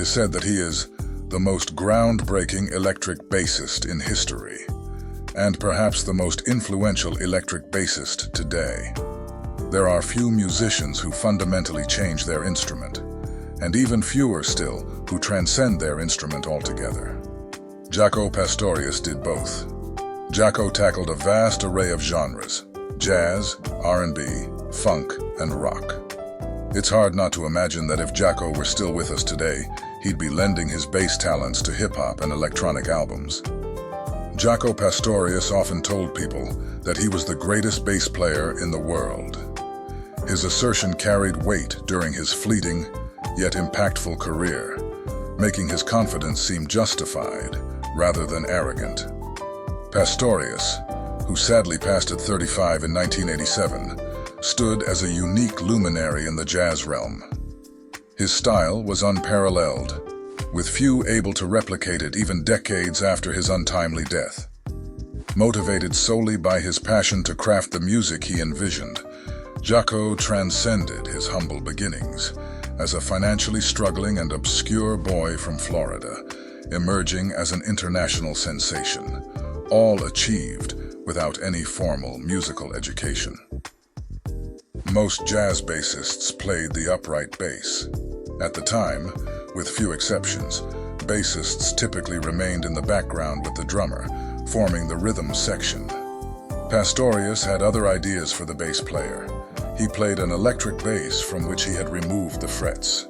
is said that he is the most groundbreaking electric bassist in history, and perhaps the most influential electric bassist today. There are few musicians who fundamentally change their instrument, and even fewer still who transcend their instrument altogether. Jaco Pastorius did both. Jaco tackled a vast array of genres: jazz, R&B, funk, and rock. It's hard not to imagine that if Jaco were still with us today, he'd be lending his bass talents to hip-hop and electronic albums. Jaco Pastorius often told people that he was the greatest bass player in the world. His assertion carried weight during his fleeting, yet impactful career, making his confidence seem justified rather than arrogant. Pastorius, who sadly passed at 35 in 1987, stood as a unique luminary in the jazz realm. His style was unparalleled, with few able to replicate it even decades after his untimely death. Motivated solely by his passion to craft the music he envisioned, Jaco transcended his humble beginnings as a financially struggling and obscure boy from Florida, emerging as an international sensation, all achieved without any formal musical education. Most jazz bassists played the upright bass. At the time, with few exceptions, bassists typically remained in the background with the drummer, forming the rhythm section. Pastorius had other ideas for the bass player. He played an electric bass from which he had removed the frets.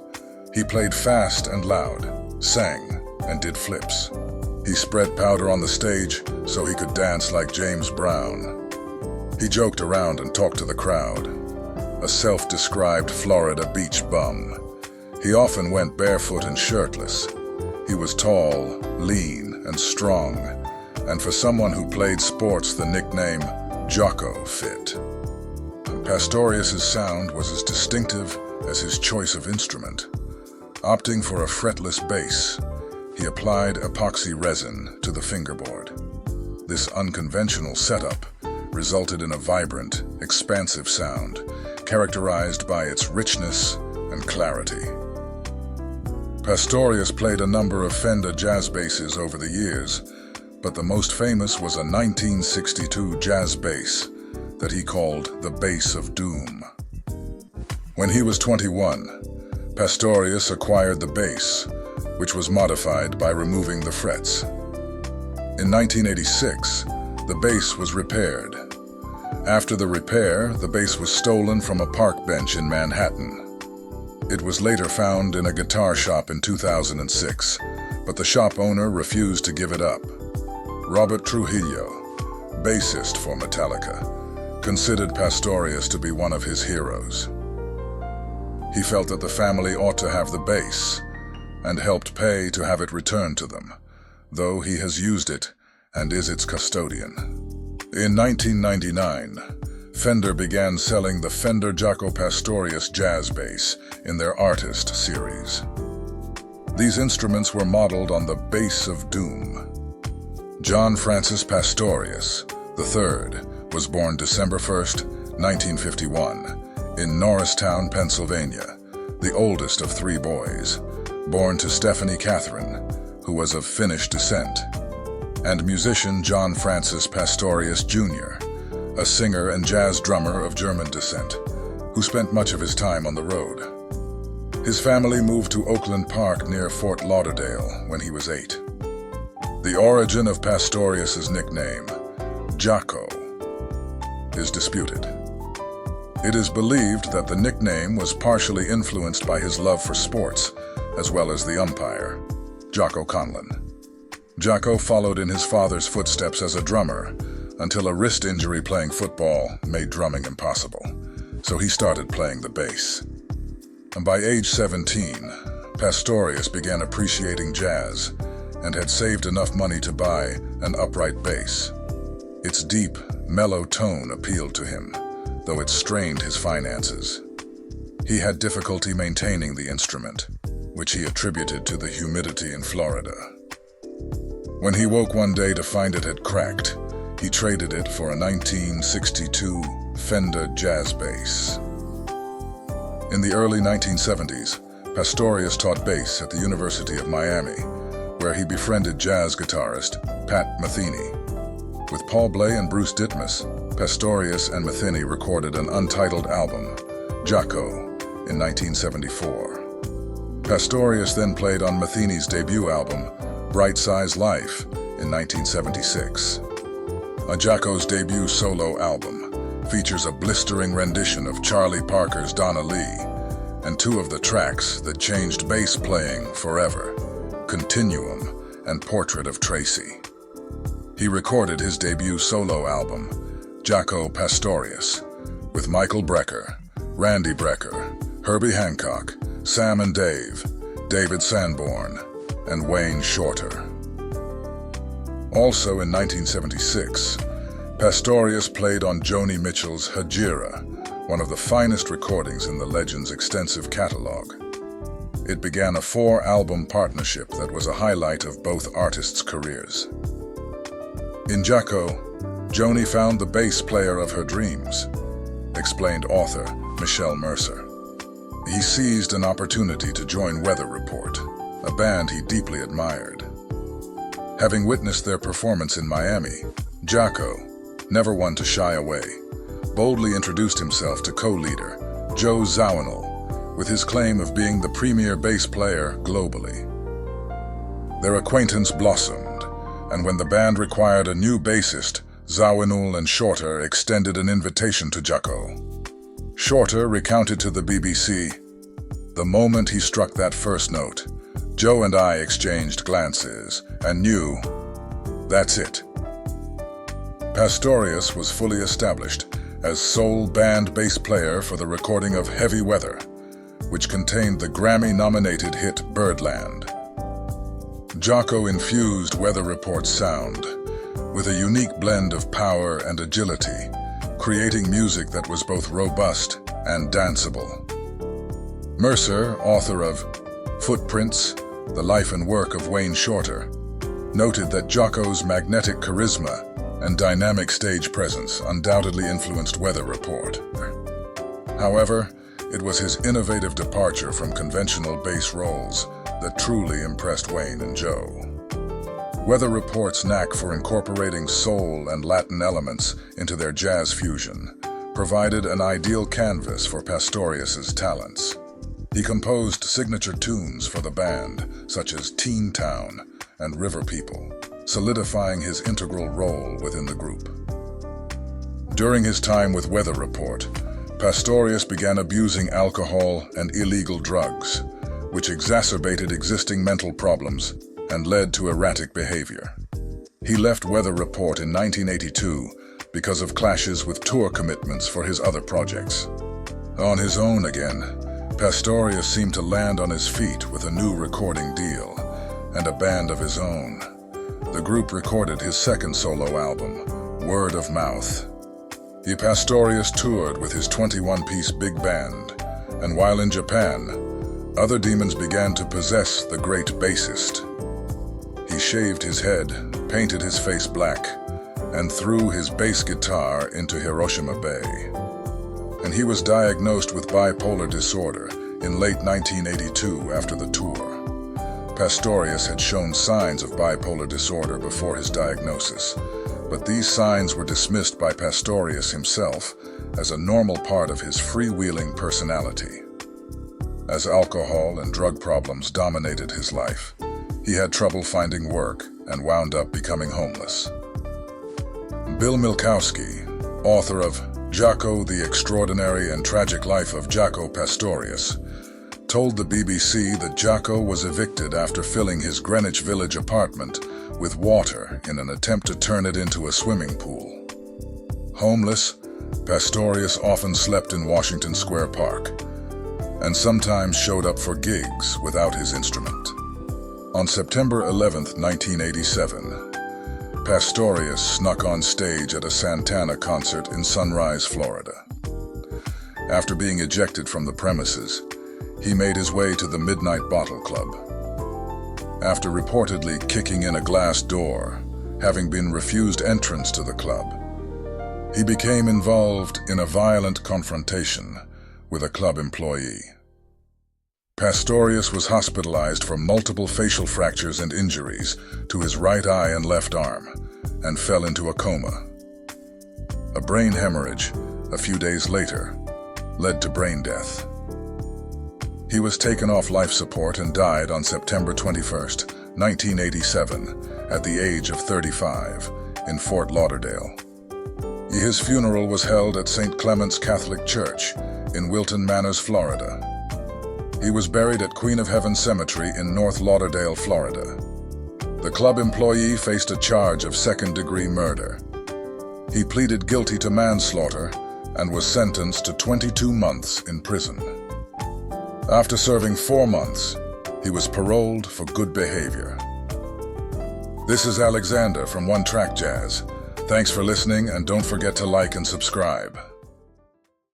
He played fast and loud, sang, and did flips. He spread powder on the stage so he could dance like James Brown. He joked around and talked to the crowd. A self-described Florida beach bum. He often went barefoot and shirtless. He was tall, lean, and strong, and for someone who played sports, the nickname Jaco fit. Pastorius's sound was as distinctive as his choice of instrument. Opting for a fretless bass, he applied epoxy resin to the fingerboard. This unconventional setup resulted in a vibrant, expansive sound, characterized by its richness and clarity. Pastorius played a number of Fender jazz basses over the years, but the most famous was a 1962 jazz bass that he called the Bass of Doom. When he was 21, Pastorius acquired the bass, which was modified by removing the frets. In 1986, the bass was repaired. After the repair, the bass was stolen from a park bench in Manhattan. It was later found in a guitar shop in 2006, but the shop owner refused to give it up. Robert Trujillo, bassist for Metallica, considered Pastorius to be one of his heroes. He felt that the family ought to have the bass and helped pay to have it returned to them, though he has used it and is its custodian. In 1999, Fender began selling the Fender Jaco Pastorius jazz bass in their Artist series. These instruments were modeled on the Bass of Doom. John Francis Pastorius III was born December 1st, 1951, in Norristown, Pennsylvania, the oldest of three boys, born to Stephanie Catherine, who was of Finnish descent, and musician John Francis Pastorius Jr., a singer and jazz drummer of German descent, who spent much of his time on the road. His family moved to Oakland Park near Fort Lauderdale when he was 8. The origin of Pastorius's nickname, Jaco, is disputed. It is believed that the nickname was partially influenced by his love for sports, as well as the umpire, Jaco Conlon. Jaco followed in his father's footsteps as a drummer until a wrist injury playing football made drumming impossible, so he started playing the bass. And by age 17, Pastorius began appreciating jazz and had saved enough money to buy an upright bass. Its deep, mellow tone appealed to him, though it strained his finances. He had difficulty maintaining the instrument, which he attributed to the humidity in Florida. When he woke one day to find it had cracked, he traded it for a 1962 Fender jazz bass. In the early 1970s, Pastorius taught bass at the University of Miami, where he befriended jazz guitarist Pat Metheny. With Paul Bley and Bruce Ditmas, Pastorius and Metheny recorded an untitled album, Jaco, in 1974. Pastorius then played on Metheny's debut album, Bright Size Life, in 1976. A Jaco's debut solo album features a blistering rendition of Charlie Parker's Donna Lee and two of the tracks that changed bass playing forever, Continuum and Portrait of Tracy. He recorded his debut solo album, Jaco Pastorius, with Michael Brecker, Randy Brecker, Herbie Hancock, Sam and Dave, David Sanborn, and Wayne Shorter. Also in 1976, Pastorius played on Joni Mitchell's Hajira, one of the finest recordings in the legend's extensive catalog. It began a 4-album partnership that was a highlight of both artists' careers. In Jaco, Joni found the bass player of her dreams, explained author Michelle Mercer. He seized an opportunity to join Weather Report, a band he deeply admired. Having witnessed their performance in Miami, Jaco, never one to shy away, boldly introduced himself to co-leader Joe Zawinul with his claim of being the premier bass player globally. Their acquaintance blossomed, and when the band required a new bassist, Zawinul and Shorter extended an invitation to Jaco. Shorter recounted to the BBC, "The moment he struck that first note, Joe and I exchanged glances and knew, that's it." Pastorius was fully established as sole band bass player for the recording of Heavy Weather, which contained the Grammy-nominated hit Birdland. Jaco infused Weather Report's sound with a unique blend of power and agility, creating music that was both robust and danceable. Mercer, author of Footprints, The Life and Work of Wayne Shorter, noted that Jaco's magnetic charisma and dynamic stage presence undoubtedly influenced Weather Report. However, it was his innovative departure from conventional bass roles that truly impressed Wayne and Joe. Weather Report's knack for incorporating soul and Latin elements into their jazz fusion provided an ideal canvas for Pastorius's talents. He composed signature tunes for the band, such as Teen Town and River People, solidifying his integral role within the group. During his time with Weather Report, Pastorius began abusing alcohol and illegal drugs, which exacerbated existing mental problems and led to erratic behavior. He left Weather Report in 1982 because of clashes with tour commitments for his other projects. On his own again, Pastorius seemed to land on his feet with a new recording deal and a band of his own. The group recorded his second solo album, Word of Mouth. Pastorius toured with his 21-piece big band, and while in Japan, other demons began to possess the great bassist. He shaved his head, painted his face black, and threw his bass guitar into Hiroshima Bay. And he was diagnosed with bipolar disorder in late 1982 after the tour. Pastorius had shown signs of bipolar disorder before his diagnosis, but these signs were dismissed by Pastorius himself as a normal part of his freewheeling personality. As alcohol and drug problems dominated his life, he had trouble finding work and wound up becoming homeless. Bill Milkowski, author of Jaco, The Extraordinary and Tragic Life of Jaco Pastorius, told the BBC that Jaco was evicted after filling his Greenwich Village apartment with water in an attempt to turn it into a swimming pool. Homeless, Pastorius often slept in Washington Square Park, and sometimes showed up for gigs without his instrument. On September 11, 1987, Pastorius snuck on stage at a Santana concert in Sunrise, Florida. After being ejected from the premises, he made his way to the Midnight Bottle Club. After reportedly kicking in a glass door, having been refused entrance to the club, he became involved in a violent confrontation with a club employee. Pastorius was hospitalized for multiple facial fractures and injuries to his right eye and left arm, and fell into a coma. A brain hemorrhage, a few days later, led to brain death. He was taken off life support and died on September 21, 1987, at the age of 35, in Fort Lauderdale. His funeral was held at St. Clement's Catholic Church in Wilton Manors, Florida. He was buried at Queen of Heaven Cemetery in North Lauderdale, Florida. The club employee faced a charge of second-degree murder. He pleaded guilty to manslaughter and was sentenced to 22 months in prison. After serving 4 months, he was paroled for good behavior. This is Alexander from One Track Jazz. Thanks for listening, and don't forget to like and subscribe.